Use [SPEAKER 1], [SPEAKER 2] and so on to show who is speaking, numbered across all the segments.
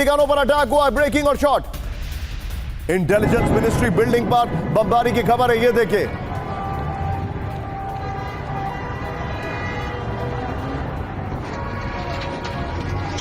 [SPEAKER 1] ठिकानों पर अटैक हुआ है, ब्रेकिंग और शॉट। इंटेलिजेंस मिनिस्ट्री बिल्डिंग पर बमबारी की खबर है, ये देखिए।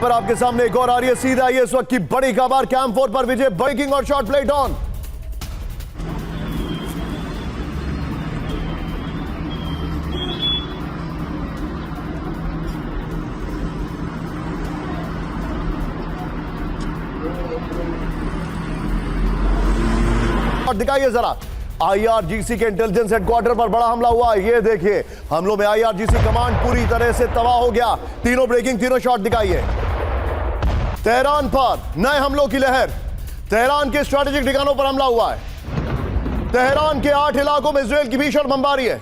[SPEAKER 1] पर आपके सामने एक और आ रही है, सीधा ये इस वक्त की बड़ी खबर। कैंप 4 पर विजय ब्रेकिंग और शॉट प्लेट ऑन। दिखाइए जरा, आईआरजीसी के इंटेलिजेंस हेडक्वार्टर पर बड़ा हमला हुआ है, ये देखिए। हमलों में आईआरजीसी कमांड पूरी तरह से तबाह हो गया। तीनों ब्रेकिंग, तीनों शॉट दिखाइए। तेहरान पर नए हमलों की लहर। तेहरान के स्ट्रेटेजिक ठिकानों पर हमला हुआ है। तेहरान के 8 इलाकों में इजरायल की भीषण बमबारी है।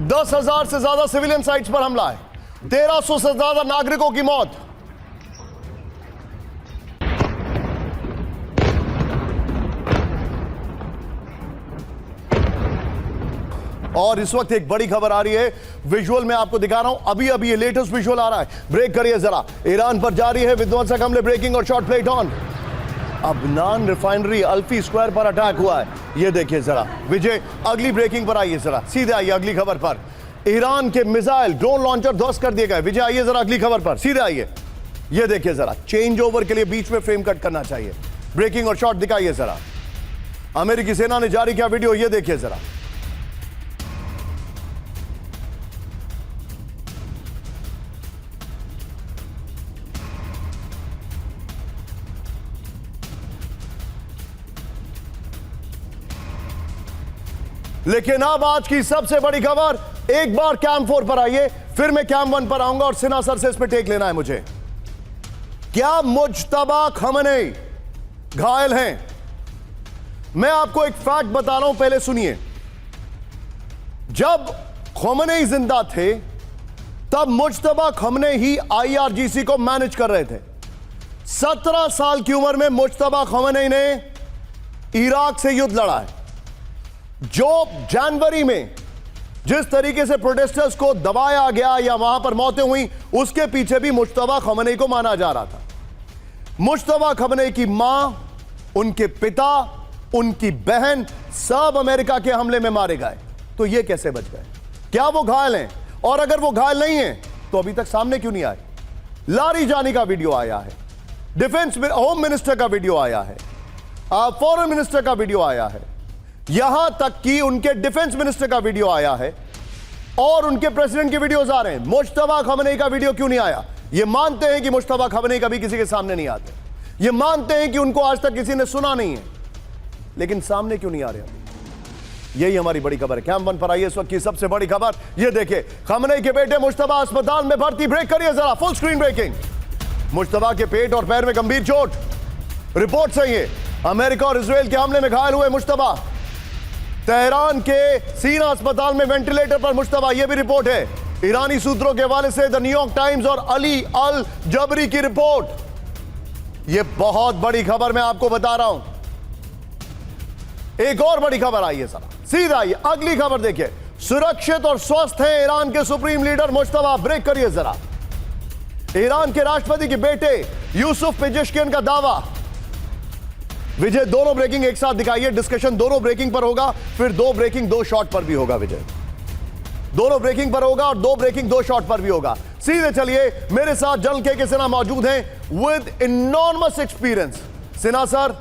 [SPEAKER 1] 10,000 से ज्यादा सिविलियन साइट्स पर हमला है। 1,300 से ज्यादा नागरिकों की मौत। और इस वक्त एक बड़ी खबर आ रही है, विजुअल में आपको दिखा रहा हूं, अभी अभी ये लेटेस्ट विजुअल आ रहा है। ब्रेक करिए जरा। ईरान पर जारी है विध्वंसक हमले, ब्रेकिंग और शॉट प्लेट ऑन। अबनान रिफाइनरी अल्फी स्क्वायर पर अटैक हुआ है, ये देखिए जरा। विजय अगली ब्रेकिंग पर आइए जरा, सीधे आइए अगली खबर पर। ईरान के मिसाइल ड्रोन लॉन्चर ध्वस्त कर दिए गए। विजय आइए जरा अगली खबर पर, सीधे आइए। ये देखिए जरा, चेंज ओवर के लिए बीच में फ्रेम कट करना चाहिए। ब्रेकिंग और शॉट दिखाइए जरा। अमेरिकी सेना ने जारी किया वीडियो, ये देखिए जरा। लेकिन अब आज की सबसे बड़ी खबर, एक बार कैंप 4 पर आइए, फिर मैं कैंप 1 पर आऊंगा और सिन्हा सर से इस पर टेक लेना है मुझे। क्या मुज्तबा खमेनी घायल हैं? मैं आपको एक फैक्ट बता रहा हूं, पहले सुनिए। जब खमेनी जिंदा थे तब मुज्तबा खमेनी ही आईआरजीसी को मैनेज कर रहे थे। 17 साल की उम्र में मुज्तबा खमेनी ने इराक से युद्ध लड़ा है। जो जनवरी में जिस तरीके से प्रोटेस्टर्स को दबाया गया या वहां पर मौतें हुई, उसके पीछे भी मुज्तबा खमेनी को माना जा रहा था। मुज्तबा खमेनी की मां, उनके पिता, उनकी बहन सब अमेरिका के हमले में मारे गए। तो ये कैसे बच गए? क्या वो घायल हैं? और अगर वो घायल नहीं हैं तो अभी तक सामने क्यों नहीं आए? लारीजानी का वीडियो आया है, डिफेंस होम मिनिस्टर का वीडियो आया है, फॉरेन मिनिस्टर का वीडियो आया है, यहां तक कि उनके डिफेंस मिनिस्टर का वीडियो आया है और उनके प्रेसिडेंट के वीडियोस आ रहे हैं। मुज्तबा खमेनी का वीडियो क्यों नहीं आया? ये मानते हैं कि मुज्तबा खमेनी कभी किसी के सामने नहीं आते, ये मानते हैं कि उनको आज तक किसी ने सुना नहीं है, लेकिन सामने क्यों नहीं आ रहे अभी? यही हमारी बड़ी खबर है। कैंप 1 पर आइए, इस वक्त की सबसे बड़ी खबर, ये देखिए। खमेनी के बेटे मुज्तबा अस्पताल में भर्ती। ब्रेक करिए जरा, फुल स्क्रीन ब्रेकिंग। मुज्तबा के पेट और पैर में गंभीर चोट, रिपोर्ट सही है। अमेरिका और इजरायल के हमले में घायल हुए मुज्तबा। तेहरान के सीना अस्पताल में वेंटिलेटर पर मुज्तबा, यह भी रिपोर्ट है। ईरानी सूत्रों के हवाले से द न्यूयॉर्क टाइम्स और अली अल जबरी की रिपोर्ट। यह बहुत बड़ी खबर मैं आपको बता रहा हूं। एक और बड़ी खबर आई है सर, सीधा आइए अगली खबर देखिए। सुरक्षित और स्वस्थ हैं ईरान के सुप्रीम लीडर मुज्तबा। ब्रेक करिए जरा। ईरान के राष्ट्रपति के बेटे यूसुफ पेजेश्कियन का दावा। विजय दोनों ब्रेकिंग एक साथ दिखाइए। डिस्कशन दोनों ब्रेकिंग पर होगा, फिर 2 ब्रेकिंग 2 शॉट पर भी होगा। विजय दोनों ब्रेकिंग पर होगा और 2 ब्रेकिंग 2 शॉट पर भी होगा। सीधे चलिए, मेरे साथ जनरल के सिन्हा मौजूद हैं with enormous experience. Sinha sir,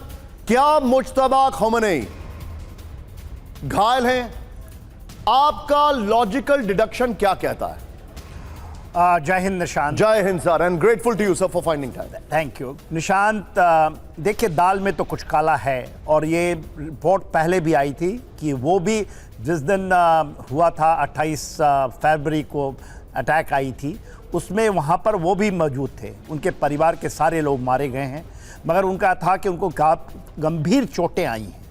[SPEAKER 1] क्या मुज्तबा खमेनी घायल हैं? आपका लॉजिकल डिडक्शन क्या कहता है?
[SPEAKER 2] जय हिंद निशांत।
[SPEAKER 1] जय Hind sir, and grateful to you sir for finding time.
[SPEAKER 2] Thank you Nishant. देखिए, दाल में तो कुछ काला है और ये रिपोर्ट पहले भी आई थी कि वो भी जिस दिन हुआ था 28 फरवरी को अटैक आई थी, उसमें वहाँ पर वो भी मौजूद थे। उनके परिवार के सारे लोग मारे गए हैं, मगर उनका था कि उनको गंभीर चोटें आई हैं।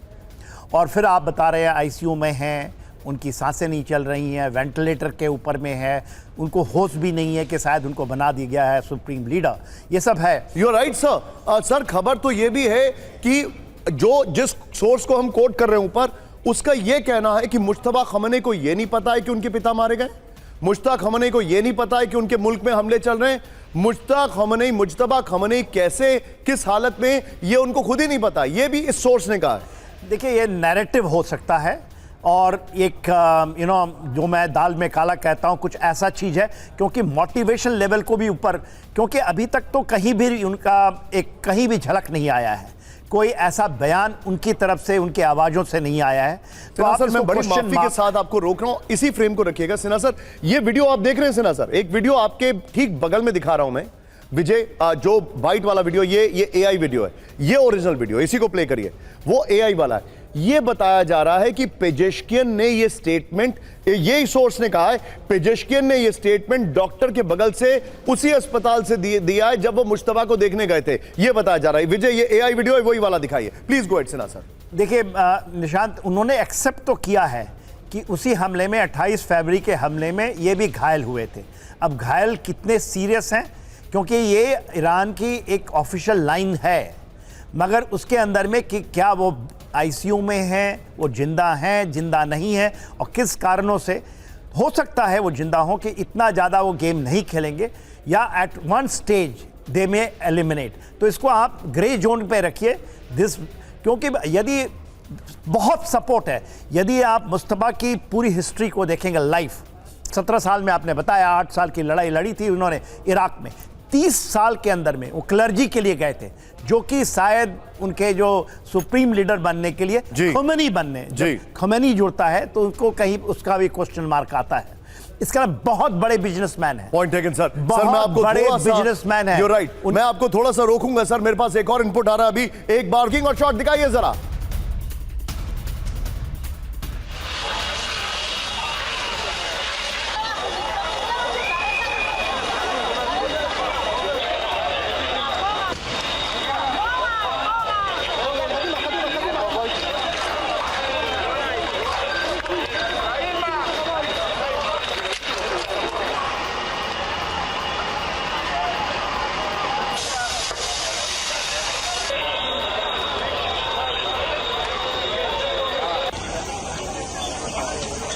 [SPEAKER 2] और फिर आप बता रहे हैं आईसीयू में हैं, उनकी सांसें नहीं चल रही हैं, वेंटिलेटर के ऊपर में है, उनको होश भी नहीं है कि शायद उनको बना दिया गया है सुप्रीम लीडर, ये सब है।
[SPEAKER 1] You right sir. सर खबर तो ये भी है कि जिस सोर्स को हम कोट कर रहे हैं ऊपर, उसका ये कहना है कि मुश्तबा खमनी को ये नहीं पता है कि उनके पिता मारे गए, मुश्तबा खमनी को ये नहीं पता है कि उनके मुल्क में हमले चल रहे हैं, मुज्तबा खमनी कैसे, किस हालत में, ये उनको खुद ही नहीं पता, ये भी इस सोर्स ने कहा है।
[SPEAKER 2] देखिए, ये नैरेटिव हो सकता है और एक जो मैं दाल में काला कहता हूं, कुछ ऐसा चीज़ है, क्योंकि मोटिवेशन लेवल को भी ऊपर, क्योंकि अभी तक तो कहीं भी उनका कहीं भी झलक नहीं आया है, कोई ऐसा बयान उनकी तरफ से, उनकी आवाज़ों से नहीं आया है।
[SPEAKER 1] तो आप सर, मैं बड़ी माफी के साथ आपको रोक रहा हूं, इसी फ्रेम को रखिएगा। सिन्हा सर, ये वीडियो आप देख रहे हैं सिन्हा सर, एक वीडियो आपके ठीक बगल में दिखा रहा हूं मैं, विजय, जो बाइट वाला वीडियो, ये एआई वीडियो है, ये ओरिजिनल वीडियो, इसी को प्ले करिए, वो एआई वाला है। ये बताया जा रहा है कि पेजेश्कियन ने ये स्टेटमेंट, यही सोर्स ने कहा है, पेजेश्कियन ने ये स्टेटमेंट डॉक्टर के बगल से उसी अस्पताल से दिया है जब वो मुश्तबा को देखने गए थे, ये बताया जा रहा है। विजय, ये एआई वीडियो है, वही वाला दिखाइए please. Go ahead Sinha sir.
[SPEAKER 2] देखिए निशांत, उन्होंने एक्सेप्ट तो किया है कि उसी हमले में, 28 फरवरी के हमले में ये भी घायल हुए थे। अब घायल कितने सीरियस हैं, क्योंकि ये ईरान की एक ऑफिशियल लाइन है, मगर उसके अंदर में कि क्या वो आईसीयू में हैं, वो जिंदा हैं, जिंदा नहीं हैं, और किस कारणों से, हो सकता है वो जिंदा हों कि इतना ज़्यादा वो गेम नहीं खेलेंगे, या एट वन स्टेज दे में एलिमिनेट। तो इसको आप ग्रे जोन पे रखिए दिस, क्योंकि यदि बहुत सपोर्ट है, यदि आप मुस्तफा की पूरी हिस्ट्री को देखेंगे, लाइफ 17 साल में आपने बताया 8 साल की लड़ाई लड़ी थी उन्होंने इराक में, 30 साल के अंदर में वो क्लर्जी के लिए गए थे, जो कि शायद उनके जो सुप्रीम लीडर बनने के लिए खमेनी बनने, जब खमेनी जुड़ता है तो उनको कहीं उसका भी क्वेश्चन मार्क आता है। इसका बहुत बड़े बिजनेसमैन है।
[SPEAKER 1] Point taken sir.
[SPEAKER 2] बहुत
[SPEAKER 1] मैं आपको
[SPEAKER 2] बड़े बिजनेसमैन है।
[SPEAKER 1] You're right। मैं आपको थोड़ा सा रोकूंगा सर, मेरे पास एक और इनपुट आ रहा है अभी, एक बार्किंग और शॉट दिखाइए जरा।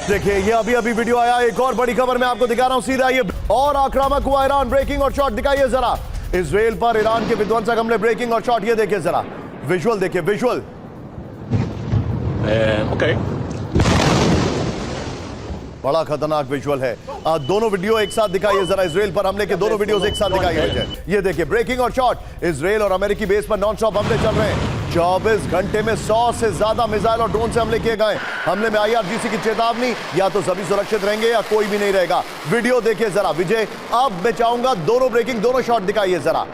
[SPEAKER 1] देखिए, ये अभी अभी वीडियो आया, एक और बड़ी खबर मैं आपको दिखा रहा हूं सीधा, ये और आक्रामक हुआ ईरान, ब्रेकिंग और शॉट दिखाइए जरा। इजराइल पर ईरान के विध्वंसक हमले, ब्रेकिंग और शॉट, ये देखिए जरा, विजुअल देखिए, विजुअल।
[SPEAKER 3] ओके,
[SPEAKER 1] बड़ा खतरनाक विजुअल है। दोनों वीडियो एक साथ दिखाइए जरा, इजराइल पर हमले के दोनों वीडियोस एक साथ दिखाइए। ये देखिए, ब्रेकिंग और शॉट, इजराइल और अमेरिकी बेस पर नॉनस्टॉप हमले चल रहे हैं। 24 घंटे में 100 से ज्यादा मिसाइल और ड्रोन से हमले किए गए। हमले में आईआरजीसी की चेतावनी, या तो सभी सुरक्षित रहेंगे या कोई भी नहीं रहेगा। वीडियो देखिए जरा विजय। अब मैं चाहूंगा दोनों ब्रेकिंग, दोनों शॉट दिखाइए जरा।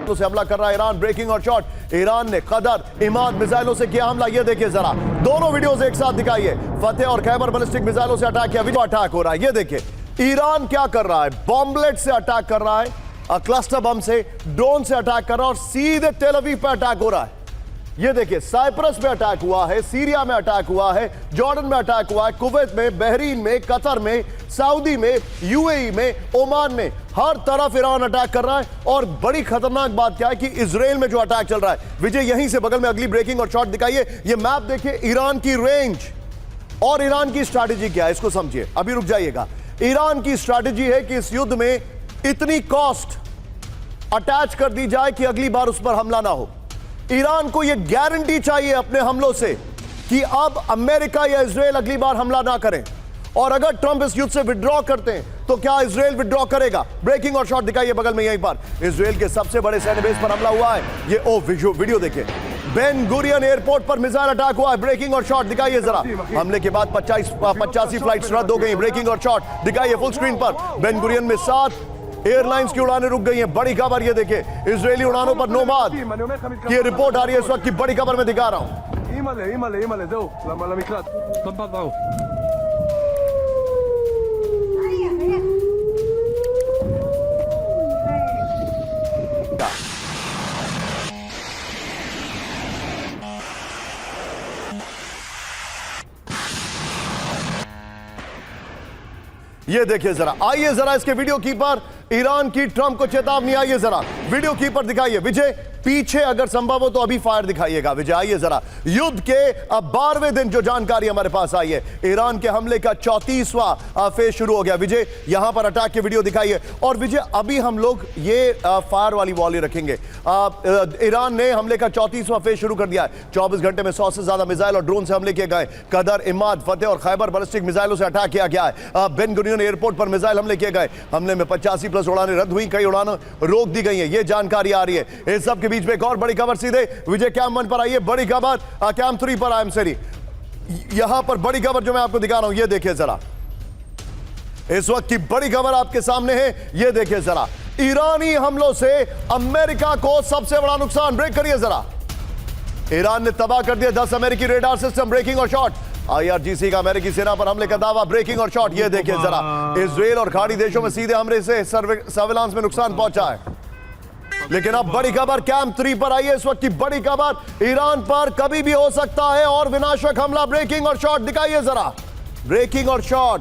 [SPEAKER 1] तो से हमला कर रहा है ईरान, ब्रेकिंग और शॉट। ईरान ने कदर, इमाद मिसाइलों से किया हमला, ये देखिए जरा, दोनों वीडियोस एक साथ दिखाइए। फतेह और खैबर बैलिस्टिक मिसाइलों से अटैक किया, वीडियो अटैक हो रहा है, ये देखिए। ईरान क्या कर रहा है, बॉम्बलेट से अटैक कर रहा है, क्लस्टर बम से, ड्रोन से अटैक कर रहा है, और सीधे तेल अवीव पे अटैक हो रहा है। ये देखिए, साइप्रस में अटैक हुआ है, सीरिया में अटैक हुआ है, जॉर्डन में अटैक हुआ है, कुवैत में, बहरीन में, कतर में, सऊदी में, यूएई में, ओमान में, हर तरफ ईरान अटैक कर रहा है। और बड़ी खतरनाक बात क्या है कि इजराइल में जो अटैक चल रहा है, विजय यहीं से बगल में अगली ब्रेकिंग और शॉट दिखाइए। ये मैप देखिए, ईरान की रेंज और ईरान की स्ट्रैटेजी क्या है, इसको समझिए। अभी रुक जाइएगा। ईरान की स्ट्रैटेजी है कि इस युद्ध में इतनी कॉस्ट अटैच कर दी जाए कि अगली बार उस पर हमला ना हो। ईरान को यह गारंटी चाहिए अपने हमलों से कि अब अमेरिका या इजराइल अगली बार हमला ना करें, और अगर ट्रंप इस युद्ध से विड्रॉ करते हैं तो क्या इजराइल विड्रॉ करेगा। ब्रेकिंग और शॉट दिखाइए बगल में, यहीं पर इजराइल के सबसे बड़े सैन्य बेस पर हमला हुआ है। ये वीडियो देखिए, बेन गुरियन एयरपोर्ट पर मिसाइल अटैक हुआ है। ब्रेकिंग और शॉट दिखाइए जरा। हमले के बाद 85 फ्लाइट्स रद्द हो गई। ब्रेकिंग और शॉट दिखाइए फुल स्क्रीन पर। बेन गुरियन में 7 एयरलाइंस की उड़ानें रुक गई हैं। बड़ी खबर ये देखिए, इजरायली उड़ानों पर नोमाद की रिपोर्ट आ रही है इस वक्त की, बड़ी खबर मैं दिखा रहा हूं। ये देखिए जरा, आइए जरा इसके वीडियो कीपर ईरान की ट्रंप को चेतावनी। आइए जरा वीडियो कीपर दिखाइए विजय, पीछे अगर संभव हो तो अभी फायर दिखाइएगा विजय। आइए जरा, युद्ध के 12वें दिन जो जानकारी हमारे पास आई है, ईरान के हमले का 34वां फेज शुरू हो गया विजय। यहां पर अटैक की वीडियो दिखाइए। और विजय अभी हम लोग ये फायर वाली वॉल ही रखेंगे। ईरान ने हमले का 34वां फेज शुरू कर दिया है। 24 घंटे में 100 से ज्यादा मिसाइल और ड्रोन से हमले किए गए। कदर, इमाद, फतेह और खैबर बैलिस्टिक मिसाइलों से अटैक किया गया है। बेन गुरियन एयरपोर्ट पर मिसाइल हमले किए गए। हमले में 85+ उड़ानें रद्द हुई, कई उड़ानें रोक दी गई हैं। ये जानकारी आ रही है। इस सब के बीच में एक और बड़ी खबर, सीधे विजय कैम 1 पर आइए। बड़ी खबर कैम 3 पर, आई एम सॉरी, यहां पर बड़ी खबर जो मैं आपको दिखा रहा हूं, ये देखिए जरा, इस वक्त की बड़ी खबर आपके सामने है। ये देखिए जरा, ईरानी हमलों से अमेरिका को सबसे बड़ा नुकसान। ब्रेक करिए जरा। ईरान ने तबाह कर दिया 10 अमेरिकी रेडार सिस्टम। ब्रेकिंग और शॉट। IRGC का अमेरिकी सेना पर हमले का दावा। ब्रेकिंग और शॉट। ये देखिए जरा, इजराइल और खाड़ी देशों में सीधे हमले से सर्विलांस में नुकसान पहुंचा है। लेकिन अब बड़ी खबर कैम 3 पर आई है। इस वक्त की बड़ी खबर, ईरान पर कभी भी हो सकता है और विनाशक हमला। ब्रेकिंग और शॉट दिखाइए जरा, ब्रेकिंग और शॉट।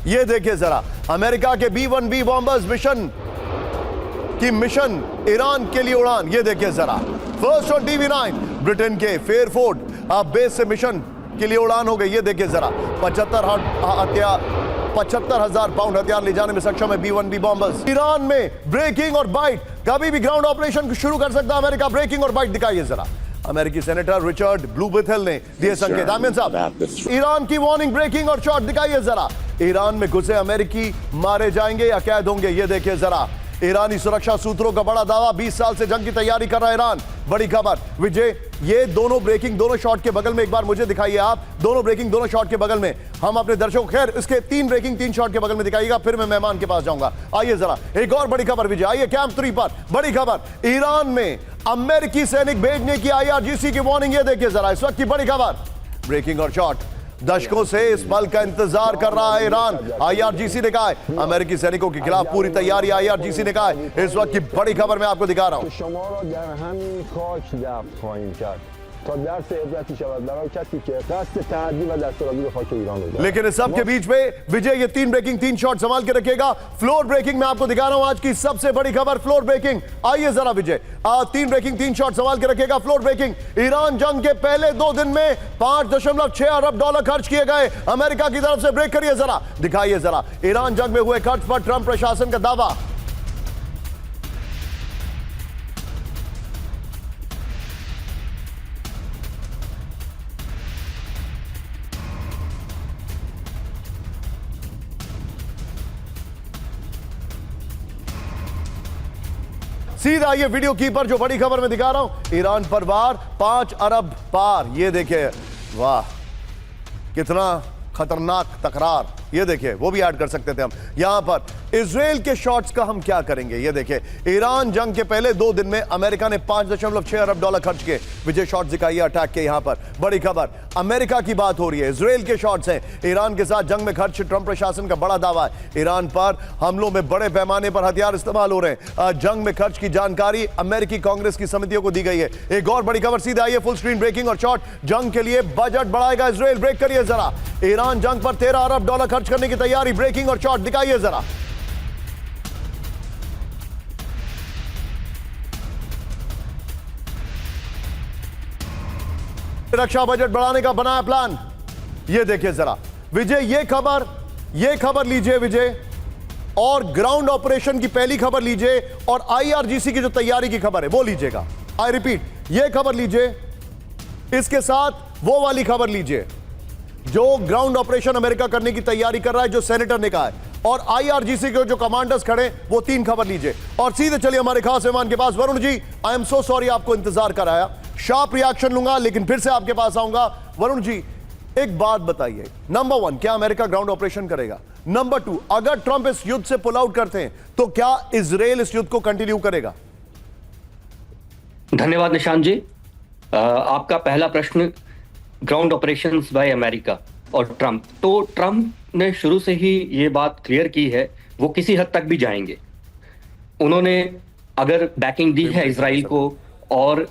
[SPEAKER 1] ये देखिए जरा, अमेरिका के B-1B बॉम्बर्स मिशन ईरान के लिए उड़ान। ये देखिए जरा, फर्स्ट और TV9 ब्रिटेन के फेयरफोर्ड बेस से मिशन के लिए उड़ान हो गई। ये देखिए जरा, 75,000 पाउंड हथियार ले जाने में सक्षम है B-1B बॉम्बर्स। ईरान में ब्रेकिंग और बाइट, कभी भी ग्राउंड ऑपरेशन शुरू कर सकता है अमेरिका। ब्रेकिंग और बाइट दिखाइए जरा। अमेरिकी सेनेटर रिचर्ड ब्लूबेथेल ने दिए संकेत। आमिर साहब, ईरान की वार्निंग, ब्रेकिंग और शॉट दिखाइए जरा। ईरान में घुसे अमेरिकी मारे जाएंगे या कैद होंगे। ये देखिए जरा, ईरानी सुरक्षा सूत्रों का बड़ा दावा। 20 साल से जंग की तैयारी कर रहा है ईरान। बड़ी खबर विजय, ये दोनों ब्रेकिंग दोनों शॉट के बगल में एक बार मुझे दिखाइए आप। दोनों ब्रेकिंग दोनों शॉट के बगल में हम अपने दर्शकों, खैर इसके 3 ब्रेकिंग 3 शॉट के बगल में दिखाइएगा, फिर मैं मेहमान के पास जाऊंगा। आइए जरा, एक और बड़ी खबर विजय, आइए कैंप 3 पर। बड़ी खबर, ईरान में अमेरिकी सैनिक भेजने की IRGC की वार्निंग। ये देखिए जरा, इस वक्त की बड़ी खबर, ब्रेकिंग और शॉट। दशकों से इस पल का इंतजार कर रहा है ईरान। IRGC ने कहा है अमेरिकी सैनिकों के खिलाफ पूरी तैयारी। IRGC ने कहा है। इस वक्त की बड़ी खबर मैं आपको दिखा रहा हूं। लेकिन इस सब के बीच में विजय, ये 3 ब्रेकिंग 3 शॉट संभाल के रखिएगा। फ्लोर ब्रेकिंग मैं आपको दिखा रहा हूं आज की सबसे बड़ी खबर, फ्लोर ब्रेकिंग। आइए जरा विजय, 3 ब्रेकिंग 3 शॉट संभाल के रखिएगा। फ्लोर ब्रेकिंग, ईरान जंग के पहले 2 दिन में $5.6 अरब खर्च किए गए अमेरिका की तरफ से। ब्रेक करिए जरा, दिखाइए जरा, ईरान जंग में हुए खर्च पर ट्रंप प्रशासन का दावा। सीधा ये वीडियो कीपर जो बड़ी खबर में दिखा रहा हूं, ईरान पर वार 5 अरब पार। ये देखिए, वाह कितना खतरनाक तकरार। ये देखिए, वो भी ऐड कर सकते थे हम यहां पर। इजराइल के शॉट्स का हम क्या करेंगे। ये देखिए, ईरान जंग के पहले 2 दिन में अमेरिका ने $5.6 अरब खर्च किए। विजय शॉट्स दिखाइए अटैक के। यहां पर बड़ी खबर, अमेरिका की बात हो रही है, इजराइल के शॉट्स हैं। ईरान के साथ जंग में खर्च, ट्रंप प्रशासन का बड़ा दावा है। ईरान पर हमलों में बड़े पैमाने पर हथियार इस्तेमाल हो रहे हैं। जंग में खर्च की जानकारी अमेरिकी कांग्रेस की समितियों को दी गई है। एक और बड़ी खबर सीधे आइए, फुल स्क्रीन ब्रेकिंग और शॉट। जंग के लिए बजट बढ़ाएगा इजराइल। ब्रेक करिए जरा, ईरान जंग पर $13 अरब खर्च करने की तैयारी। ब्रेकिंग और शॉट दिखाइए जरा। रक्षा बजट बढ़ाने का बनाया प्लान। ये देखिए जरा विजय, ये खबर लीजिए विजय, और ग्राउंड ऑपरेशन की पहली खबर लीजिए, और IRGC की जो तैयारी की खबर है वो लीजिएगा। आई रिपीट, ये खबर लीजिए, इसके साथ वो वाली खबर लीजिए जो ग्राउंड ऑपरेशन अमेरिका करने की तैयारी कर रहा है, जो सेनेटर ने कहा है, और IRGC के जो कमांडर्स खड़े, वो 3 खबर लीजिए। और सीधे चलिए हमारे खास मेहमान के पास। Varun ji, I am so sorry आपको इंतजार कराया, शार्प रिएक्शन लूंगा लेकिन फिर से आपके पास आऊंगा। वरुण जी, एक बात बताइए, नंबर 1, क्या अमेरिका ग्राउंड ऑपरेशन करेगा? नंबर 2, अगर ट्रंप इस युद्ध से पुल आउट करते हैं तो क्या इजराइल इस युद्ध को कंटिन्यू करेगा?
[SPEAKER 3] धन्यवाद निशांत जी। आपका पहला प्रश्न, ग्राउंड ऑपरेशंस बाय अमेरिका और ट्रंप, तो ट्रंप ने शुरू से ही ये बात क्लियर की है वो किसी हद तक भी जाएंगे। उन्होंने अगर बैकिंग दी है इजराइल को और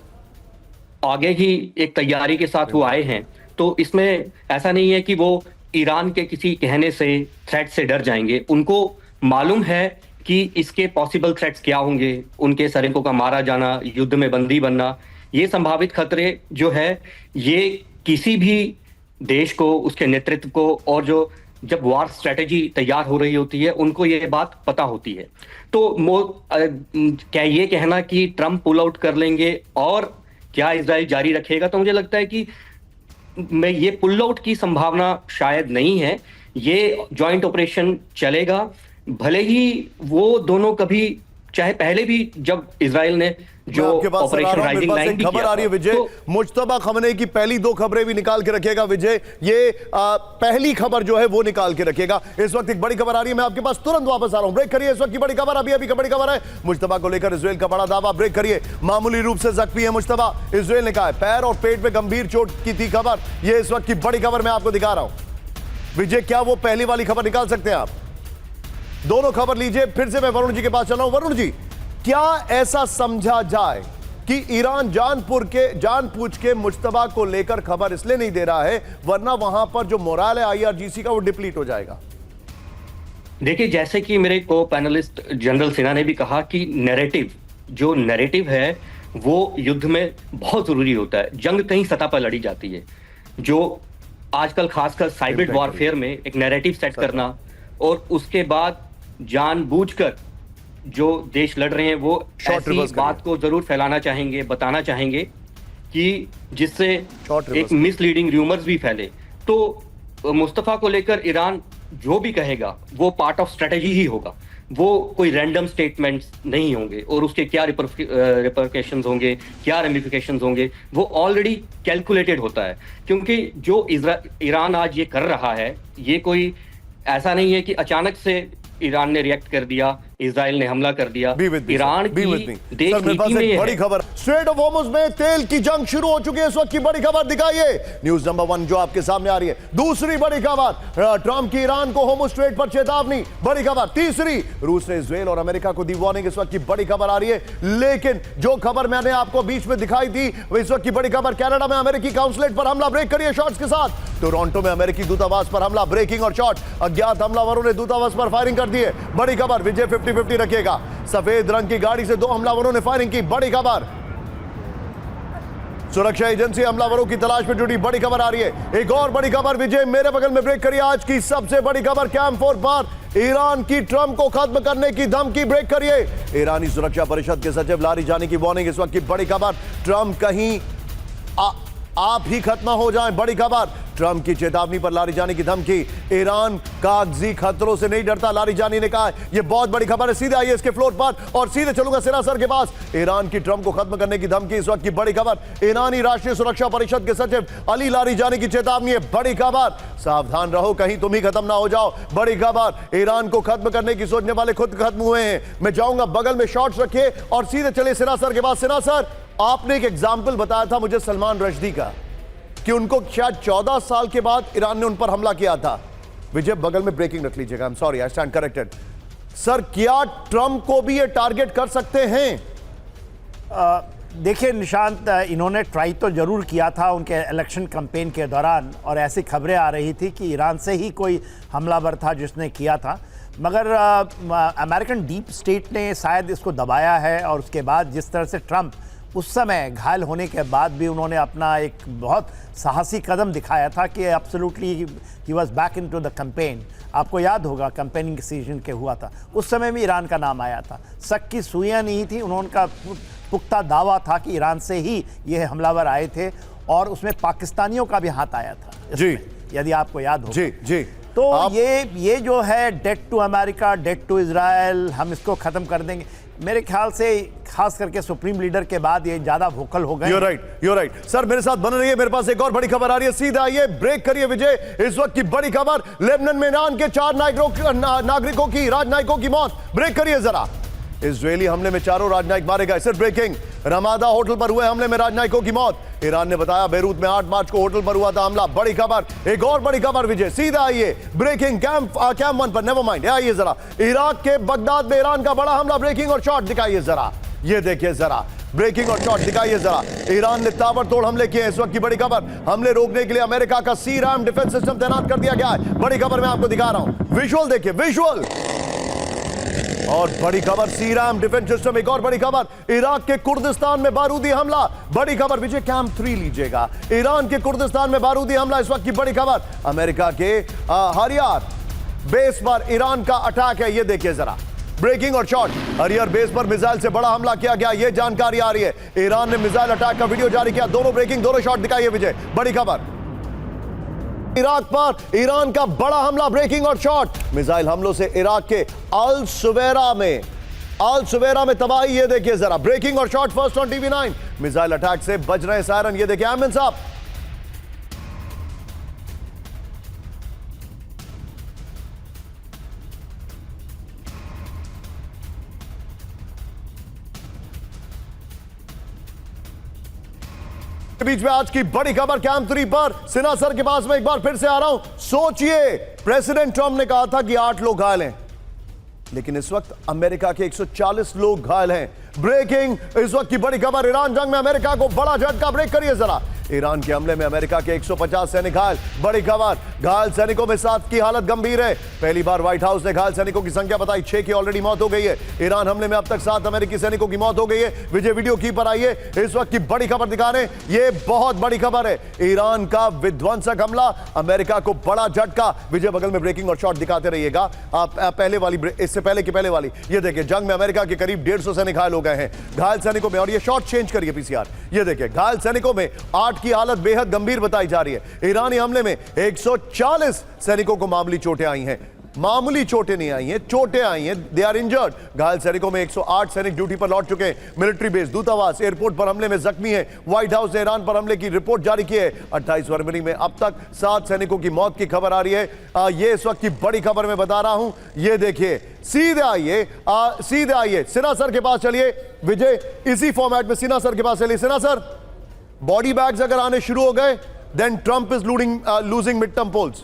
[SPEAKER 3] आगे ही एक तैयारी के साथ वो आए हैं, तो इसमें ऐसा नहीं है कि वो ईरान के किसी कहने से, थ्रेट से डर जाएंगे। उनको मालूम है कि इसके पॉसिबल थ्रेट्स क्या होंगे, उनके सैनिकों का मारा जाना, युद्ध में बंदी बनना, ये संभावित खतरे जो है ये किसी भी देश को, उसके नेतृत्व को, और जो जब वार स्ट्रेटेजी तैयार हो रही होती है उनको ये बात पता होती है। तो क्या ये कहना कि ट्रंप पुल आउट कर लेंगे और क्या इजराइल जारी रखेगा, तो मुझे लगता है कि ये पुल आउट की संभावना शायद नहीं है। ये जॉइंट ऑपरेशन चलेगा, भले ही वो दोनों कभी, चाहे पहले भी जब इजराइल ने जो ऑपरेशन राइजिंग लाइन भी
[SPEAKER 1] खबर आ रही है विजय, मुज्तबा खमनेई की पहली दो खबरें भी निकाल के रखेगा विजय, ये पहली खबर जो है वो निकाल के रखेगा। इस वक्त एक बड़ी खबर आ रही है, मैं आपके पास तुरंत वापस आ रहा हूं, ब्रेक करिए। इस वक्त की बड़ी खबर, अभी की बड़ी खबर है, मुज्तबा को लेकर इजराइल का बड़ा दावा, ब्रेक करिए। मामूली रूप से जख्मी है मुज्तबा, इजराइल ने कहा है, पैर और पेट में गंभीर चोट की थी खबर, ये इस वक्त की बड़ी खबर मैं आपको दिखा रहा हूं। विजय, क्या वो पहली वाली खबर निकाल सकते हैं आप? दोनों खबर लीजिए। फिर से मैं वरुण जी के पास चल रहा हूं। वरुण जी, क्या ऐसा समझा जाए कि ईरान जानबूझ के मुज्तबा को लेकर खबर इसलिए नहीं दे रहा है वरना वहां पर जो मोराल है आईआरजीसी का वो डिप्लीट हो जाएगा?
[SPEAKER 3] देखिए, जैसे कि मेरे को पैनलिस्ट जनरल सिन्हा ने भी कहा कि नैरेटिव है वो युद्ध में बहुत जरूरी होता है। जंग कई सतह पर लड़ी जाती है, जो आजकल खासकर साइबर वॉरफेयर में एक नैरेटिव सेट करना और उसके बाद जानबूझकर जो देश लड़ रहे हैं वो ऐसी बात को जरूर फैलाना चाहेंगे, बताना चाहेंगे कि जिससे एक मिसलीडिंग रूमर्स भी फैले। तो मुस्तफा को लेकर ईरान जो भी कहेगा वो पार्ट ऑफ स्ट्रेटेजी ही होगा, वो कोई रैंडम स्टेटमेंट्स नहीं होंगे, और उसके क्या रिपरकेशंस होंगे, क्या रेमिफिकेशंस होंगे, वो ऑलरेडी कैलकुलेटेड होता है। क्योंकि जो ईरान आज ये कर रहा है, ये कोई ऐसा नहीं है कि अचानक से ईरान ने रिएक्ट कर दिया, इजराइल ने हमला कर दिया। ईरान की देश नीति में
[SPEAKER 1] बड़ी खबर, स्ट्रेट ऑफ होर्मुज में तेल की जंग शुरू हो चुकी है। इस वक्त की बड़ी खबर दिखाइए, न्यूज नंबर 1 जो आपके सामने आ रही है। दूसरी बड़ी खबर, ट्रंप की ईरान को होर्मुज स्ट्रेट पर चेतावनी, बड़ी खबर। तीसरी, रूस ने इजराइल और अमेरिका को दी वार्निंग, इस वक्त की बड़ी खबर आ रही है। लेकिन जो खबर मैंने आपको बीच में दिखाई थी, इस वक्त की बड़ी खबर, कनाडा में अमेरिकी काउंसलेट पर हमला, ब्रेक करिए शॉट्स के साथ। टोरंटो में अमेरिकी दूतावास पर हमला, ब्रेकिंग और शॉट, अज्ञात हमलावरों ने दूतावास पर फायरिंग कर दी है। बड़ी खबर, विजय 50-50 रखिएगा। सफेद रंग की गाड़ी से 2 हमलावरों ने फायरिंग की, बड़ी खबर। सुरक्षा एजेंसी हमलावरों की तलाश में जुटी, बड़ी खबर आ रही है। एक और बड़ी खबर विजय मेरे बगल में, ब्रेक करिए। आज की सबसे बड़ी खबर, कैंप 4 पर ईरान की ट्रंप को खत्म करने की धमकी, ब्रेक करिए। ईरानी सुरक्षा परिषद के सचिव लारी जानी की वार्निंग, इस वक्त की बड़ी खबर। ट्रंप कहीं आप ही खत्म हो जाएं, बड़ी खबर। ट्रंप की चेतावनी पर लारी जानी की धमकी, ईरान कागजी खतरों से नहीं डरता, लारी जानी ने कहा। यह बहुत बड़ी खबर है। सीधे आइए इसके फ्लोर पर और सीधे चलूंगा सिरा सर के पास। ईरान की ट्रंप को खत्म करने की धमकी, इस वक्त की बड़ी खबर। ईरानी राष्ट्रीय सुरक्षा परिषद के सचिव अली लारी जानी की चेतावनी है, बड़ी खबर। सावधान रहो, कहीं तुम ही खत्म ना हो जाओ, बड़ी खबर। ईरान को खत्म करने की सोचने वाले खुद खत्म हुए हैं। मैं जाऊंगा, बगल में शॉट्स रखिए और सीधे चले सिरा सर के पास। सिरा सर, आपने एक एग्जाम्पल बताया था मुझे सलमान रश्दी का, कि उनको शायद 14 साल के बाद ईरान ने उन पर हमला किया था। विजय बगल में ब्रेकिंग रख लीजिएगा, आई am sorry, I stand corrected. Sir, क्या ट्रंप को भी ये टारगेट कर सकते हैं?
[SPEAKER 2] देखिए निशांत, इन्होंने ट्राई तो जरूर किया था उनके इलेक्शन कैंपेन के दौरान, और ऐसी खबरें आ रही थी कि ईरान से ही कोई हमलावर था जिसने किया था, मगर अमेरिकन डीप स्टेट ने शायद इसको दबाया है। और उसके बाद जिस तरह से ट्रंप उस समय घायल होने के बाद भी उन्होंने अपना एक बहुत साहसी कदम दिखाया था कि absolutely he was back into the campaign. आपको याद होगा कैंपेनिंग सीजन के हुआ था, उस समय भी ईरान का नाम आया था। शक की सुइयां नहीं थी, उनका पुख्ता दावा था कि ईरान से ही ये हमलावर आए थे, और उसमें पाकिस्तानियों का भी हाथ आया था
[SPEAKER 1] जी,
[SPEAKER 2] यदि आपको याद हो।
[SPEAKER 1] जी।
[SPEAKER 2] तो ये जो है debt to America, debt to Israel, हम इसको खत्म कर देंगे, मेरे ख्याल से खास करके सुप्रीम लीडर के बाद ये ज्यादा वोकल हो गए।
[SPEAKER 1] You're right। सर मेरे साथ बन रही है, मेरे पास एक और बड़ी खबर आ रही है, सीधा आइए, ब्रेक करिए विजय। इस वक्त की बड़ी खबर, लेबनान में ईरान के 4 नागरिकों की, राजनयिकों की मौत, ब्रेक करिए जरा। इजरायली हमले में 4 राजनयिक मारे गए। सिर्फ ब्रेकिंग, रमादा होटल पर हुए हमले में राजनयिकों की मौत। ईरान ने बताया बेरूत में 8 मार्च को होटल पर हुआ था हमला, बड़ी खबर। एक और बड़ी खबर विजय, सीधा आइए, ब्रेकिंग, कैंप 1 पर, नेवर माइंड, आइए जरा। इराक के बगदाद में ईरान का बड़ा हमला, ब्रेकिंग और शॉट दिखाइए जरा। ये देखिए जरा ब्रेकिंग और शॉट दिखाइए जरा। ईरान ने ताबड़तोड़ हमले किए। इस वक्त की बड़ी खबर, हमले रोकने के लिए अमेरिका का सी रैम डिफेंस सिस्टम तैनात कर दिया गया है। बड़ी खबर मैं आपको दिखा रहा हूं, विजुअल देखिए, विजुअल। और बड़ी खबर, सी रैम डिफेंस सिस्टम। एक और बड़ी खबर, इराक के कुर्दिस्तान में बारूदी हमला। बड़ी खबर, विजय कैंप 3 लीजिएगा। ईरान के कुर्दिस्तान में बारूदी हमला, इस वक्त की बड़ी खबर। अमेरिका के हरियार बेस पर ईरान का अटैक है। ये देखिए जरा ब्रेकिंग और शॉट। हरियर बेस पर मिसाइल से बड़ा हमला किया गया, यह जानकारी आ रही है। ईरान ने मिसाइल अटैक का वीडियो जारी किया। दोनों ब्रेकिंग, दोनों शॉट दिखाइए विजय। बड़ी खबर, इराक पर ईरान का बड़ा हमला, ब्रेकिंग और शॉट। मिसाइल हमलों से इराक के अल सुवेरा में तबाही। ये देखिए जरा ब्रेकिंग और shot first on TV 9। Missile attack से बच रहे सायरन। ये देखिए अहमद साहब। बीच में आज की बड़ी खबर कैंप 3 पर सिन्हा सर के पास में एक बार फिर से आ रहा हूं। सोचिए, प्रेसिडेंट ट्रंप ने कहा था कि 8 लोग घायल हैं, लेकिन इस वक्त अमेरिका के 140 लोग घायल हैं। ब्रेकिंग, इस वक्त की बड़ी खबर, ईरान जंग में अमेरिका को बड़ा झटका। ब्रेक करिए जरा। ईरान के हमले में अमेरिका के 150 सैनिक घायल। बड़ी खबर, घायल सैनिकों में 7 की हालत गंभीर है। पहली बार व्हाइट हाउस ने घायल सैनिकों की संख्या बताई, 6 की ऑलरेडी मौत हो गई है। ईरान हमले में अब तक 7 अमेरिकी सैनिकों की मौत हो गई है। विजय वीडियो की पर आइए, इस वक्त की बड़ी खबर दिखा रहे हैं। यह बहुत बड़ी खबर है, ईरान का विध्वंसक हमला, अमेरिका को बड़ा झटका। विजय बगल में ब्रेकिंग और शॉट दिखाते रहिएगा। आप पहले वाली, इससे पहले की पहले वाली, ये देखिए जंग में अमेरिका के करीब 150 सैनिक घायल हो गए हैं। घायल सैनिकों में, और ये शॉट चेंज करिए पीसीआर, ये देखिए घायल सैनिकों में 8 की हालत बेहद गंभीर बताई जा रही है। ईरानी हमले में 140 सैनिकों को मामूली चोटें आई हैं। मामूली चोटें नहीं आई हैं, चोटें आई हैं, दे आर इंजर्ड। घायल सैनिकों में 108 सैनिक ड्यूटी पर लौट चुके हैं। मिलिट्री बेस, दूतावास, एयरपोर्ट पर हमले में जख्मी है। व्हाइट हाउस ने ईरान पर हमले की रिपोर्ट जारी की है। 28 फरवरी में अब तक 7 सैनिकों की मौत की खबर आ रही है। ये इस वक्त की बड़ी खबर मैं बता रहा हूं। ये देखिए, सीधे आइए सिन्हा सर के पास चलिए। विजय, इसी फॉर्मेट में सिन्हा सर के पास चलिए। सिन्हा सर, बॉडी बैग्स अगर आने शुरू हो गए, then Trump is losing mid term polls.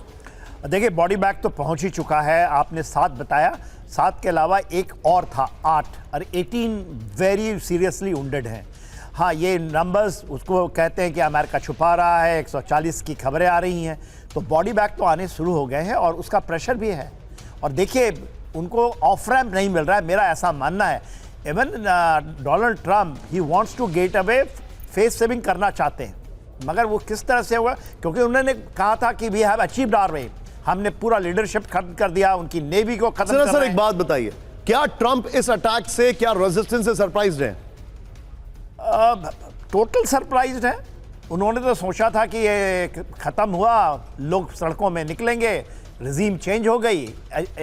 [SPEAKER 2] देखिए बॉडी बैग तो पहुंच ही चुका है। आपने 7 बताया, 7 के अलावा एक और था 8, और 18 वेरी सीरियसली वुंडेड हैं। हाँ, ये नंबर्स उसको कहते हैं कि अमेरिका छुपा रहा है। 140 की खबरें आ रही हैं, तो बॉडी बैग तो आने शुरू हो गए हैं और उसका प्रेशर भी है। और देखिए उनको ऑफ रैम्प नहीं मिल रहा है, मेरा ऐसा मानना है। Even Donald Trump he wants to get away, face saving करना चाहते हैं, मगर वो किस तरह से होगा, क्योंकि उन्होंने कहा था कि we have achieved our aim, हमने पूरा लीडरशिप खत्म कर दिया, उनकी नेवी को खत्म कर दिया।
[SPEAKER 1] सर एक बात बताइए, क्या ट्रंप इस अटैक से, क्या रेजिस्टेंस से सरप्राइज्ड हैं?
[SPEAKER 2] टोटल सरप्राइज्ड है। उन्होंने तो सोचा था कि ये खत्म हुआ, लोग सड़कों में निकलेंगे, रिजीम चेंज हो गई,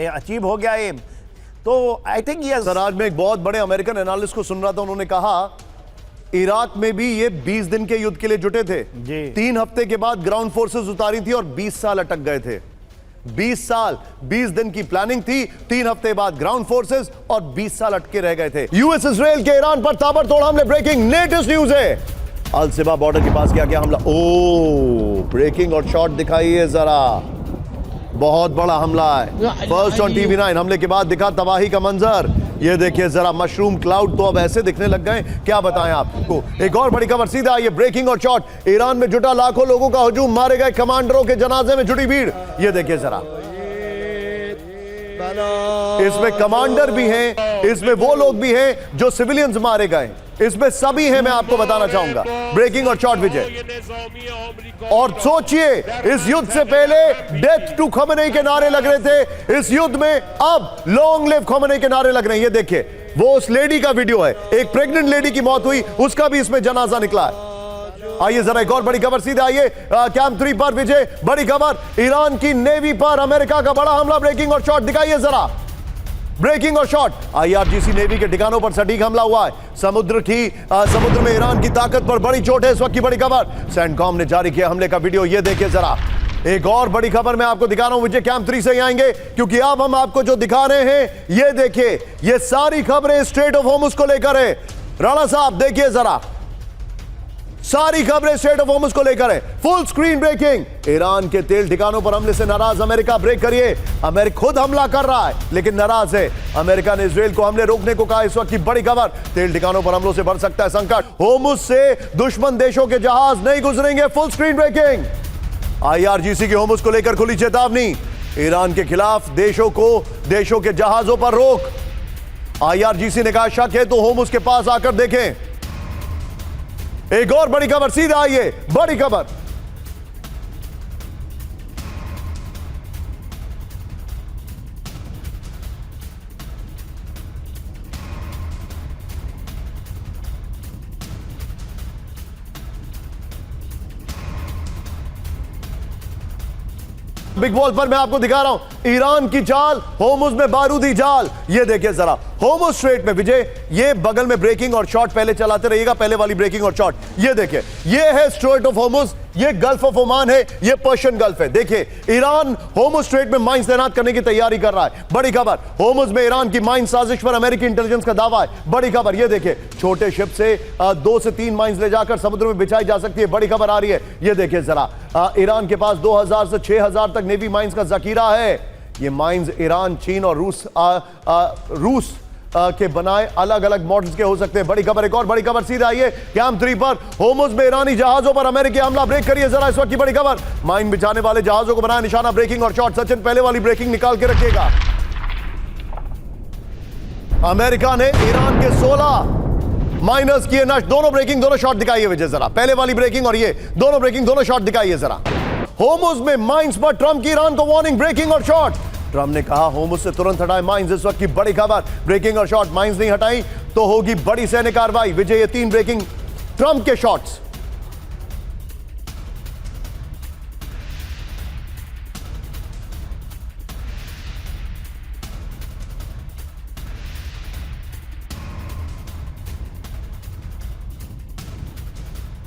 [SPEAKER 2] अचीव हो गया एम। तो आई थिंक ये
[SPEAKER 1] सर, आज मैं एक बहुत बड़े अमेरिकन एनालिस्ट को सुन रहा था, उन्होंने कहा इराक में भी ये 20 दिन के युद्ध के लिए जुटे थे
[SPEAKER 2] जी।
[SPEAKER 1] 3 हफ्ते के बाद ग्राउंड फोर्सेस उतारी थी और 20 साल अटक गए थे। 20 साल, 20 दिन की प्लानिंग थी, 3 हफ्ते बाद ग्राउंड फोर्सेस, और 20 साल अटके रह गए थे। यूएस इजराइल के ईरान पर ताबड़तोड़ हमले। ब्रेकिंग लेटेस्ट न्यूज है, अल सिबा बॉर्डर के पास किया गया हमला। ओ, ब्रेकिंग और शॉट दिखाइए जरा, बहुत बड़ा हमला है। फर्स्ट ऑन टीवी 9, हमले के बाद दिखा तबाही का मंजर। ये देखिए जरा, मशरूम क्लाउड तो अब ऐसे दिखने लग गए, क्या बताएं आपको। एक और बड़ी खबर सीधा, ये ब्रेकिंग और शॉट, ईरान में जुटा लाखों लोगों का हुजूम, मारे गए कमांडरों के जनाजे में जुटी भीड़। ये देखिए जरा, इसमें कमांडर भी हैं, इसमें वो लोग भी हैं जो सिविलियंस मारे गए, इसमें सभी हैं, मैं आपको बताना चाहूंगा। ब्रेकिंग और शॉट विजय। और सोचिए, इस युद्ध से पहले डेथ टू खमेनी के नारे लग रहे थे, इस युद्ध में अब लॉन्ग लिव खमेनी के नारे लग रहे हैं। ये देखिए, वो उस लेडी का वीडियो है, एक प्रेग्नेंट लेडी की मौत हुई, उसका भी इसमें जनाजा निकला है। आइए जरा एक और बड़ी खबर सीधे आइए कैंप 3 पर विजय। बड़ी खबर, ईरान की नेवी पर अमेरिका का बड़ा हमला। ब्रेकिंग और शॉट दिखाइए जरा, ब्रेकिंग और शॉट। आईआरजीसी नेवी के ठिकानों पर सटीक हमला हुआ है। समुद्र में ईरान की ताकत पर बड़ी चोट है, इस वक्त की बड़ी खबर। सेंटकॉम ने जारी किया हमले का वीडियो, ये देखिए जरा। एक और बड़ी खबर मैं आपको दिखा रहा हूं, विजय कैंप 3 से ही आएंगे, क्योंकि अब हम आपको जो दिखा रहे हैं, ये देखिए, ये सारी खबरें स्ट्रेट ऑफ होर्मुज को लेकर है। राणा साहब देखिए जरा, सारी खबरें स्ट्रेट ऑफ होर्मुज को लेकर है। Full screen breaking. ईरान के तेल ठिकानों पर हमले से नाराज अमेरिका। ब्रेक करिए। अमेरिका खुद हमला कर रहा है लेकिन नाराज है। अमेरिका ने इजराइल को हमले रोकने को कहा। इस वक्त की बड़ी खबर, तेल ठिकानों पर हमलों से बढ़ सकता है संकट। होर्मुज से दुश्मन देशों के जहाज नहीं गुजरेंगे। Full screen breaking. IRGC की होर्मुज को लेकर खुली चेतावनी। ईरान के खिलाफ देशों के जहाजों पर रोक। IRGC ने कहा शक है तो होर्मुज के पास आकर देखें। एक और बड़ी खबर, सीधा आइए बड़ी खबर। बिग वॉल पर मैं आपको दिखा रहा हूं ईरान की चाल, होर्मुज में बारूदी जाल। ये देखिए जरा, होर्मुज स्ट्रेट में विजय, ये बगल में ब्रेकिंग और शॉट पहले चलाते रहिएगा, पहले वाली ब्रेकिंग और शॉट। ये देखिए, ये है स्ट्रेट ऑफ होर्मुज, ये गल्फ ऑफ ओमान है, ये पर्शियन गल्फ है। देखिए ईरान होर्मुज स्ट्रेट में माइंस तैनात करने की तैयारी कर रहा है। बड़ी खबर, होर्मुज में ईरान की माइंस साजिश पर अमेरिकी इंटेलिजेंस का दावा है। बड़ी खबर, ये देखिए, छोटे शिप से 2 से 3 माइंस ले जाकर समुद्र में बिछाई जा सकती है। बड़ी खबर आ रही है, ये देखिए जरा, ईरान के पास 2000 से 6000 तक नेवी माइंस का जखीरा है। ये माइंस ईरान, चीन और रूस के बनाए अलग अलग मॉडल्स के हो सकते हैं। बड़ी खबर, एक और बड़ी खबर, सीधा आइए कैंप 3 पर। होर्मुज में ईरानी जहाजों पर अमेरिकी हमला। ब्रेक करिए जरा इस वक्त की बड़ी खबर। माइन बिछाने वाले जहाजों को बनाया निशाना। ब्रेकिंग और शॉट। सचिन पहले वाली ब्रेकिंग निकाल के रखिएगा। अमेरिका ने ईरान के 16 माइनर्स किए नष्ट। दोनों ब्रेकिंग, दोनों शॉट दिखाइए विजय जरा, पहले वाली ब्रेकिंग और ये दोनों ब्रेकिंग, दोनों शॉट दिखाइए जरा। होर्मुज में माइंस पर ट्रंप की ईरान को वार्निंग। ब्रेकिंग और शॉट। ट्रंप ने कहा होर्मुज से तुरंत हटाए माइंस। इस वक्त की बड़ी खबर, ब्रेकिंग और शॉट। माइंस नहीं हटाई तो होगी बड़ी सैन्य कार्रवाई। विजय, ये 3 ब्रेकिंग ट्रंप के शॉट्स।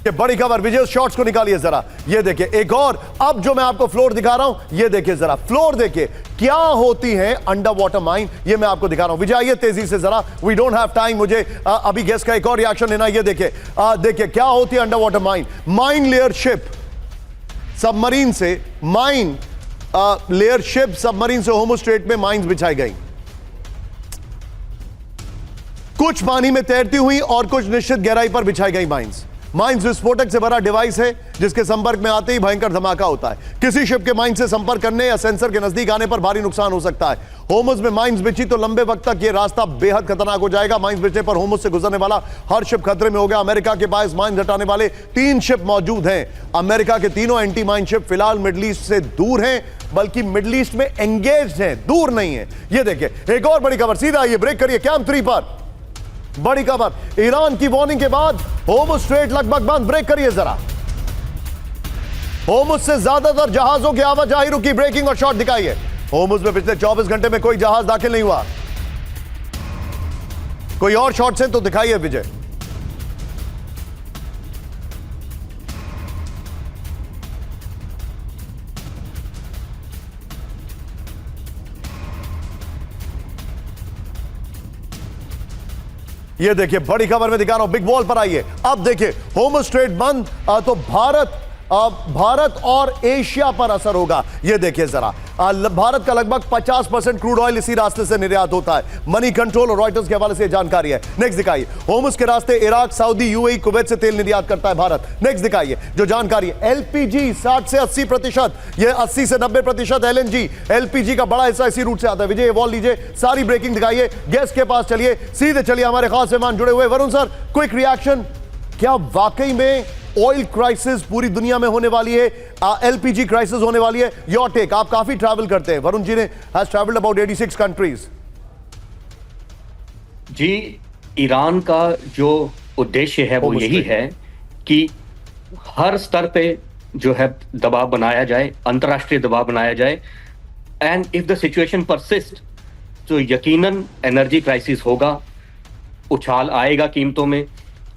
[SPEAKER 1] बड़ी खबर, विजय शॉट्स को निकालिए जरा। ये देखिए एक और, अब जो मैं आपको फ्लोर दिखा रहा हूं, ये देखिए जरा, फ्लोर देखिए क्या होती है अंडर वाटर माइन, ये मैं आपको दिखा रहा हूं। विजय आइए तेजी से जरा, वी डोंट हैव टाइम, मुझे अभी गेस्ट का एक और रिएक्शन लेना। ये देखिए, देखिए क्या होती है under water mine. Mine layer ship submarine से, माइन लेयर शिप सबमरीन से होर्मुज स्ट्रेट में माइंस बिछाई गई। कुछ पानी में तैरती हुई और कुछ निश्चित गहराई पर बिछाई गई माइंस। माइंस विस्फोटक से भरा डिवाइस है जिसके संपर्क में आते ही भयंकर धमाका होता है। किसी शिप के माइन से संपर्क करने या सेंसर के नजदीक आने पर भारी नुकसान हो सकता है। होर्मुज में माइंस बिछी तो लंबे वक्त तक यह रास्ता बेहद खतरनाक हो जाएगा। माइंस बिछने पर होर्मुज से गुजरने वाला हर शिप खतरे में हो गया। अमेरिका के पास माइंस हटाने वाले 3 शिप मौजूद हैं। अमेरिका के तीनों एंटी माइन शिप फिलहाल मिडिल ईस्ट से दूर हैं, बल्कि मिडिल ईस्ट में एंगेज्ड हैं, दूर नहीं है। यह देखिए एक और बड़ी खबर, सीधा आइए ब्रेक करिए कैंप 3 पर। बड़ी खबर, ईरान की वार्निंग के बाद होर्मुज स्ट्रेट लगभग बंद। ब्रेक करिए जरा। होर्मुज से ज्यादातर जहाजों की आवाजाही रुकी। ब्रेकिंग और शॉट दिखाइए। होर्मुज में पिछले 24 घंटे में कोई जहाज दाखिल नहीं हुआ। कोई और शॉट्स हैं तो दिखाइए विजय। ये देखिए बड़ी खबर में दिखा रहा हूं, बिग वॉल पर आइए। अब देखिए होर्मुज स्ट्रेट बंद तो भारत और एशिया पर असर होगा। ये देखिए जरा, भारत का लगभग 50% क्रूड ऑयल इसी रास्ते से निर्यात होता है। मनी कंट्रोल और रॉयटर्स के हवाले से जानकारी है। नेक्स्ट दिखाइए, होर्मुज के रास्ते इराक, सऊदी, यूएई, कुवैत से तेल निर्यात करता है भारत। नेक्स्ट दिखाइए जो जानकारी है। एलपीजी 60 से 80%, ये 80 से 90% एलएनजी, एलपीजी का बड़ा हिस्सा इसी रूट से आता है। विजय वॉल लीजिए, सारी ब्रेकिंग दिखाइए। गेस्ट के पास चलिए, सीधे चलिए, हमारे खास मेहमान जुड़े हुए। वरुण सर, क्विक रिएक्शन, क्या वाकई में ऑयल क्राइसिस पूरी दुनिया में होने वाली है, एलपीजी क्राइसिस होने वाली है? योर टेक, आप काफी ट्रैवल करते हैं, वरुण जी ने हैज ट्रैवल्ड अबाउट 86 कंट्रीज।
[SPEAKER 3] जी, ईरान का जो उद्देश्य है वो यही है कि हर स्तर पे जो है दबाव बनाया जाए, अंतर्राष्ट्रीय दबाव बनाया जाए। And if the situation persist तो यकीनन एनर्जी क्राइसिस होगा, उछाल आएगा कीमतों में,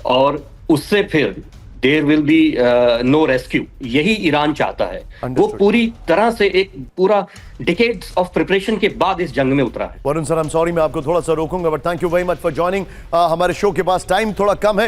[SPEAKER 3] और उससे फिर there will be no rescue. यही ईरान चाहता है। वो पूरी तरह से एक पूरा डिकेड्स ऑफ प्रिपरेशन के बाद इस जंग में उतरा है।
[SPEAKER 1] Varun sir, I am sorry, मैं आपको थोड़ा सा रोकूंगा, but thank you very much for joining. हमारे शो के पास टाइम थोड़ा कम है।